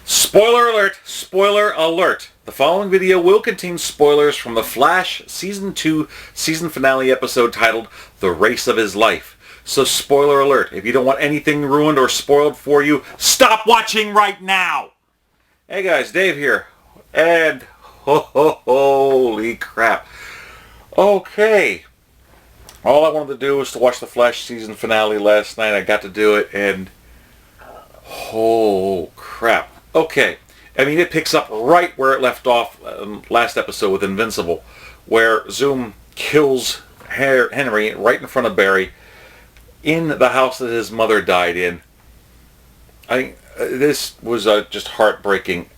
Spoiler alert! Spoiler alert! The following video will contain spoilers from The Flash Season 2 season finale episode titled The Race of His Life. So spoiler alert, if you don't want anything ruined or spoiled for you, stop watching right now! Hey guys, Dave here. And holy crap. Okay. All I wanted to do was to watch The Flash season finale last night. I got to do it and oh crap. Okay, I mean it picks up right where it left off last episode with Invincible, where Zoom kills Henry right in front of Barry in the house that his mother died in. I think this was just heartbreaking.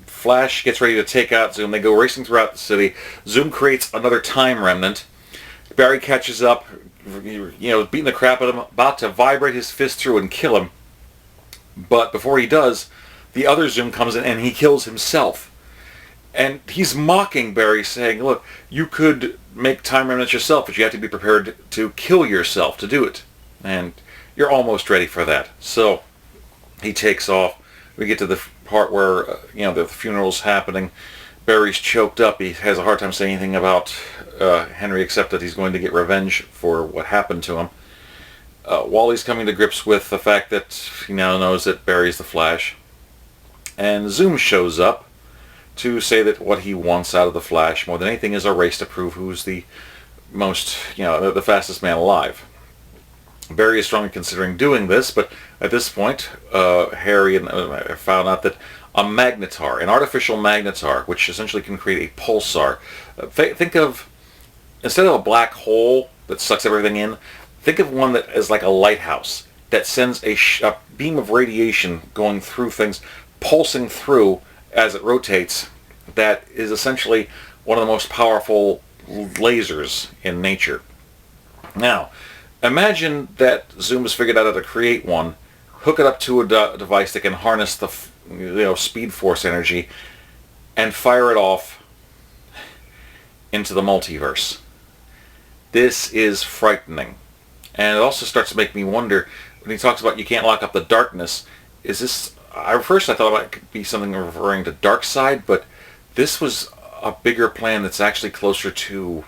Flash gets ready to take out Zoom. They go racing throughout the city. Zoom creates another time remnant. Barry catches up, beating the crap out of him, about to vibrate his fist through and kill him. But before he does, the other Zoom comes in and he kills himself. And he's mocking Barry, saying, look, you could make time remnants yourself, but you have to be prepared to kill yourself to do it. And you're almost ready for that. So he takes off. We get to the part where, the funeral's happening. Barry's choked up. He has a hard time saying anything about Henry except that he's going to get revenge for what happened to him. Wally's coming to grips with the fact that he now knows that Barry's the Flash. And Zoom shows up to say that what he wants out of the Flash more than anything is a race to prove who's the most, the fastest man alive. Barry is strongly considering doing this, but at this point, Harry and found out that a magnetar, an artificial magnetar, which essentially can create a pulsar. Think of, instead of a black hole that sucks everything in, think of one that is like a lighthouse that sends a beam of radiation going through things, pulsing through as it rotates. That is essentially one of the most powerful lasers in nature. Now, imagine that Zoom has figured out how to create one, hook it up to a device that can harness the speed force energy, and fire it off into the multiverse. This is frightening. And it also starts to make me wonder, when he talks about you can't lock up the darkness, is this... At first I thought it could be something referring to Darkseid, but this was a bigger plan that's actually closer to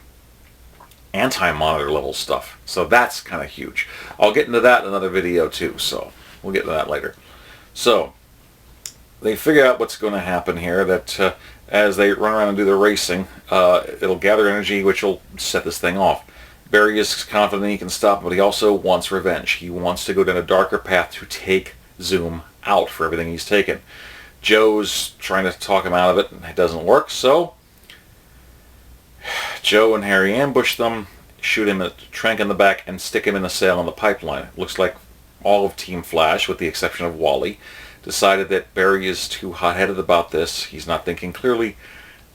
Anti-Monitor level stuff. So that's kind of huge. I'll get into that in another video too, so we'll get to that later. So, they figure out what's going to happen here, that as they run around and do their racing, it'll gather energy which will set this thing off. Barry is confident he can stop him, but he also wants revenge. He wants to go down a darker path to take Zoom out for everything he's taken. Joe's trying to talk him out of it, and it doesn't work, so Joe and Harry ambush them, shoot him a trank in the back, and stick him in a cell in the pipeline. It looks like all of Team Flash, with the exception of Wally, decided that Barry is too hot-headed about this. He's not thinking clearly,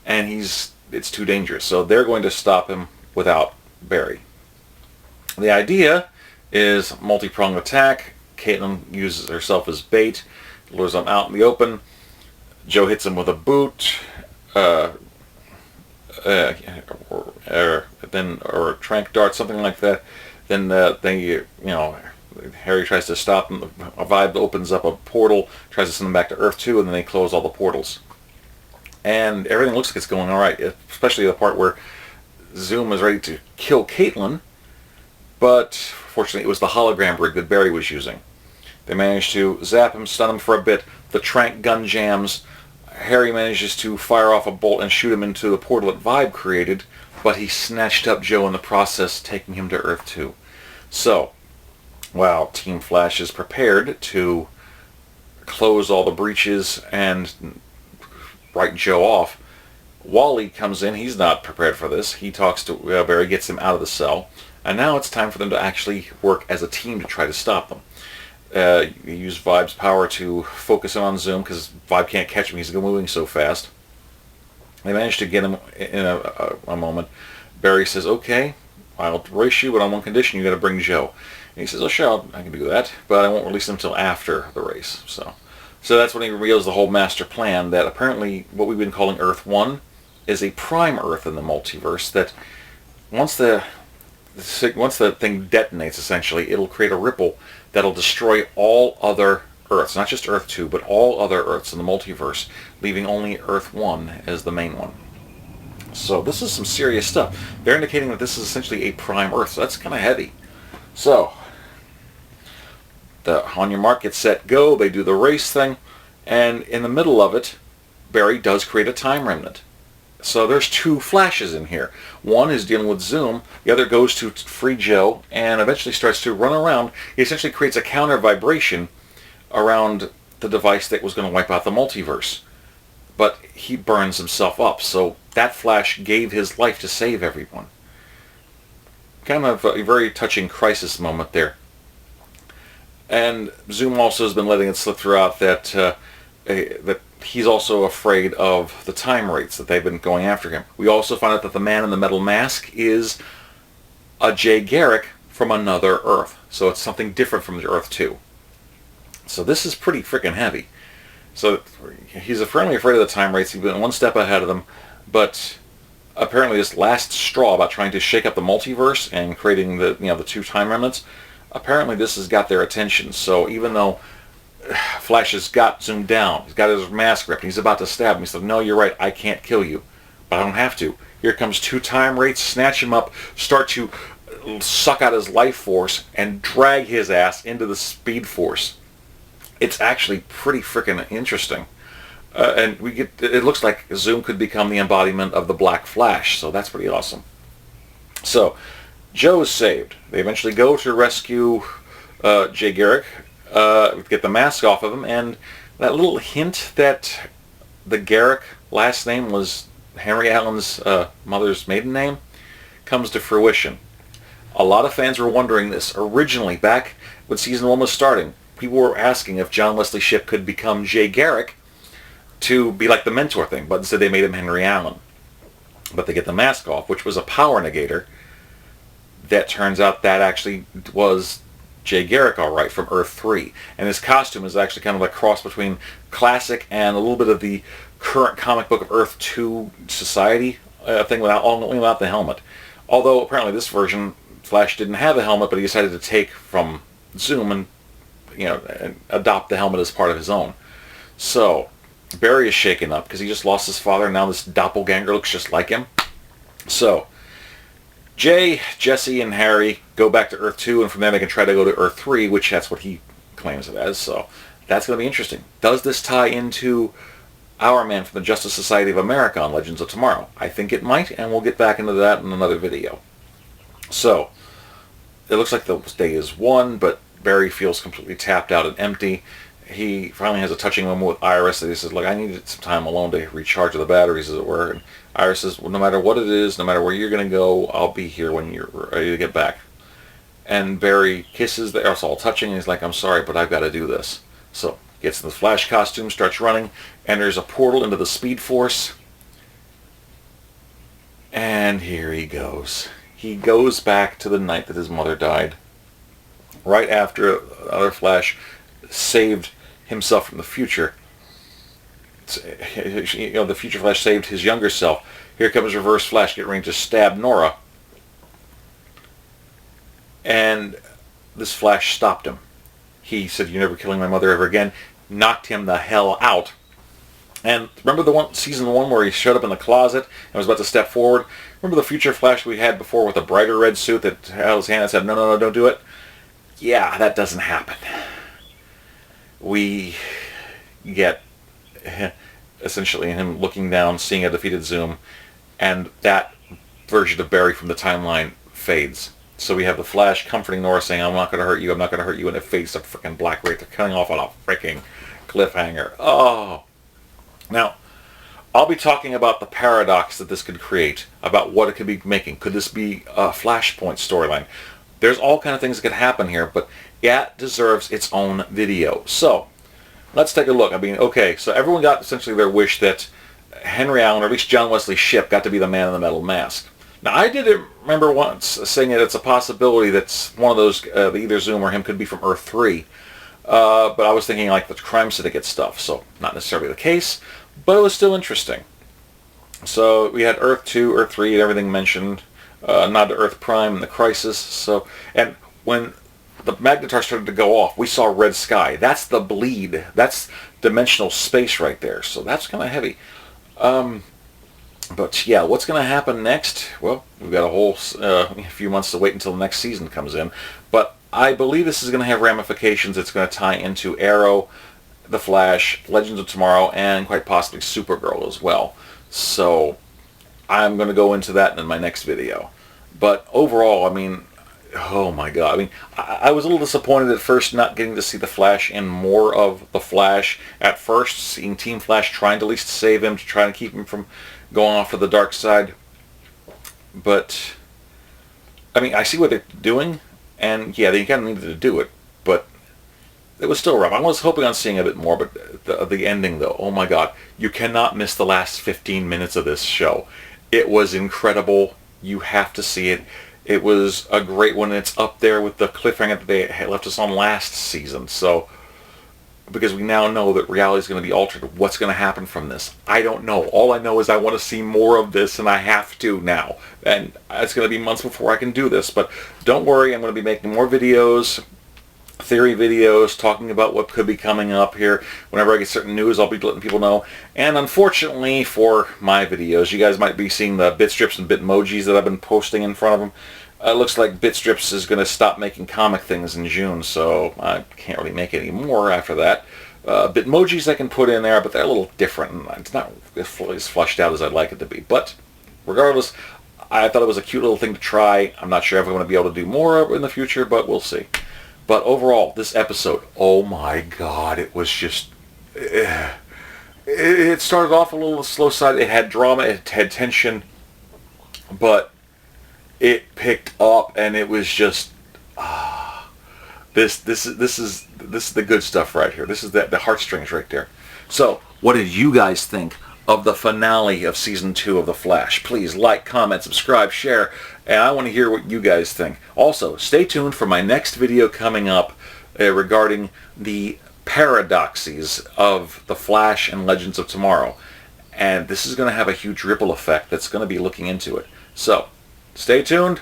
and it's too dangerous. So they're going to stop him without Barry. The idea is multi-pronged attack. Caitlin uses herself as bait, lures them out in the open. Joe hits him with a boot, or a trank dart, something like that. Then Harry tries to stop him. A Vibe opens up a portal, tries to send them back to Earth 2, and then they close all the portals. And everything looks like it's going all right, especially the part where Zoom is ready to kill Caitlin, but fortunately it was the hologram rig that Barry was using. They managed to zap him, stun him for a bit. The trank gun jams. Harry manages to fire off a bolt and shoot him into the portal that Vibe created, but he snatched up Joe in the process, taking him to Earth 2. So, while Team Flash is prepared to close all the breaches and write Joe off, Wally comes in. He's not prepared for this. He talks to Barry, gets him out of the cell, and now it's time for them to actually work as a team to try to stop them. You use Vibe's power to focus in on Zoom because Vibe can't catch him. He's moving so fast. They manage to get him in a moment. Barry says, okay, I'll race you, but on one condition, you got to bring Joe. And he says, oh sure, I can do that, but I won't release him until after the race. So that's when he reveals the whole master plan, that apparently what we've been calling Earth 1 is a prime Earth in the multiverse, that once the thing detonates, essentially, it'll create a ripple that'll destroy all other Earths, not just Earth 2, but all other Earths in the multiverse, leaving only Earth 1 as the main one. So this is some serious stuff. They're indicating that this is essentially a prime Earth, so that's kind of heavy. So, on your mark, get set, go, they do the race thing, and in the middle of it, Barry does create a time remnant. So there's two flashes in here. One is dealing with Zoom, the other goes to free Joe, and eventually starts to run around. He essentially creates a counter vibration around the device that was going to wipe out the multiverse. But he burns himself up, so that Flash gave his life to save everyone. Kind of a very touching crisis moment there. And Zoom also has been letting it slip throughout that he's also afraid of the time rates that they've been going after him. We also find out that the man in the metal mask is a Jay Garrick from another Earth. So it's something different from the Earth 2. So this is pretty freaking heavy. So he's firmly afraid of the time rates. He's been one step ahead of them. But apparently this last straw about trying to shake up the multiverse and creating the two time remnants, apparently this has got their attention. So even though Flash has got Zoom down, he's got his mask ripped, and he's about to stab him, he said, no, you're right, I can't kill you. But I don't have to. Here comes two time rates, snatch him up, start to suck out his life force, and drag his ass into the Speed Force. It's actually pretty freaking interesting. And it looks like Zoom could become the embodiment of the Black Flash, so that's pretty awesome. So, Joe is saved. They eventually go to rescue Jay Garrick, get the mask off of him, and that little hint that the Garrick last name was Henry Allen's mother's maiden name comes to fruition. A lot of fans were wondering this. Originally, back when season 1 was starting, people were asking if John Wesley Shipp could become Jay Garrick to be like the mentor thing, but instead they made him Henry Allen. But they get the mask off, which was a power negator. That turns out that actually was Jay Garrick, all right, from Earth 3. And his costume is actually kind of a cross between classic and a little bit of the current comic book of Earth 2 society thing only without the helmet. Although apparently this version, Flash didn't have a helmet, but he decided to take from Zoom and adopt the helmet as part of his own. So Barry is shaken up because he just lost his father, and now this doppelganger looks just like him. So Jay, Jesse, and Harry go back to Earth 2, and from there they can try to go to Earth 3, which that's what he claims it as. So that's going to be interesting. Does this tie into Our Man from the Justice Society of America on Legends of Tomorrow? I think it might, and we'll get back into that in another video. So it looks like the day is won, but Barry feels completely tapped out and empty. He finally has a touching moment with Iris that he says, look, I needed some time alone to recharge the batteries, as it were. And Iris says, well, no matter what it is, no matter where you're going to go, I'll be here when you're ready to get back. And Barry kisses the Iris, all touching, and he's like, I'm sorry, but I've got to do this. So gets in the Flash costume, starts running, enters a portal into the Speed Force. And here he goes. He goes back to the night that his mother died. Right after another Flash saved himself from the future. The future Flash saved his younger self. Here comes Reverse Flash getting ready to stab Nora. And this Flash stopped him. He said, you're never killing my mother ever again. Knocked him the hell out. And remember season 1 where he showed up in the closet and was about to step forward? Remember the future Flash we had before with a brighter red suit that held his hand and said, no, don't do it? Yeah, that doesn't happen. We get essentially him looking down, seeing a defeated Zoom, and that version of Barry from the timeline fades. So we have the Flash comforting Nora, saying, I'm not going to hurt you, I'm not going to hurt you, and it fades to freaking black right. They're cutting off on a freaking cliffhanger. Oh. Now, I'll be talking about the paradox that this could create, about what it could be making. Could this be a Flashpoint storyline? There's all kind of things that could happen here, but it deserves its own video. So, let's take a look. I mean, okay, so everyone got essentially their wish that Henry Allen, or at least John Wesley Shipp, got to be the man in the metal mask. Now, I did remember once saying that it's a possibility that one of those, either Zoom or him, could be from Earth 3. But I was thinking like the Crime Syndicate stuff, so not necessarily the case, but it was still interesting. So we had Earth 2, Earth 3, and everything mentioned. Nod to Earth Prime and the Crisis. So, and when the magnetar started to go off, we saw red sky. That's the bleed. That's dimensional space right there. So that's kind of heavy. But yeah, what's going to happen next? Well, we've got a whole few months to wait until the next season comes in. But I believe this is going to have ramifications. It's going to tie into Arrow, The Flash, Legends of Tomorrow, and quite possibly Supergirl as well. So I'm going to go into that in my next video. But overall, I mean, oh my God. I mean, I was a little disappointed at first not getting to see The Flash and more of The Flash at first, seeing Team Flash trying to at least save him, to try to keep him from going off to the dark side. But, I mean, I see what they're doing, and yeah, they kind of needed to do it, but it was still rough. I was hoping on seeing a bit more, but the ending, though, oh my God. You cannot miss the last 15 minutes of this show. It was incredible. You have to see it. It was a great one. It's up there with the cliffhanger that they had left us on last season. So, because we now know that reality is going to be altered, what's going to happen from this? I don't know. All I know is I want to see more of this, and I have to now. And it's going to be months before I can do this. But don't worry, I'm going to be making more videos, theory videos, talking about what could be coming up here. Whenever I get certain news, I'll be letting people know. And unfortunately for my videos, you guys might be seeing the Bitstrips and Bitmojis that I've been posting in front of them. It looks like Bitstrips is going to stop making comic things in June, so I can't really make any more after that. Bitmojis I can put in there, but they're a little different. It's not as fleshed out as I'd like it to be. But regardless, I thought it was a cute little thing to try. I'm not sure if I'm going to be able to do more in the future, but we'll see. But overall, this episode, oh my God, it was just... It started off a little on the slow side. It had drama, it had tension, but it picked up, and it was just... This is the good stuff right here. This is the heartstrings right there. So, what did you guys think of the finale of Season 2 of The Flash? Please like, comment, subscribe, share, and I want to hear what you guys think. Also, stay tuned for my next video coming up regarding the paradoxes of The Flash and Legends of Tomorrow. And this is going to have a huge ripple effect that's going to be looking into it. So, stay tuned.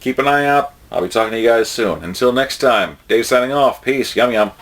Keep an eye out. I'll be talking to you guys soon. Until next time, Dave signing off. Peace. Yum yum.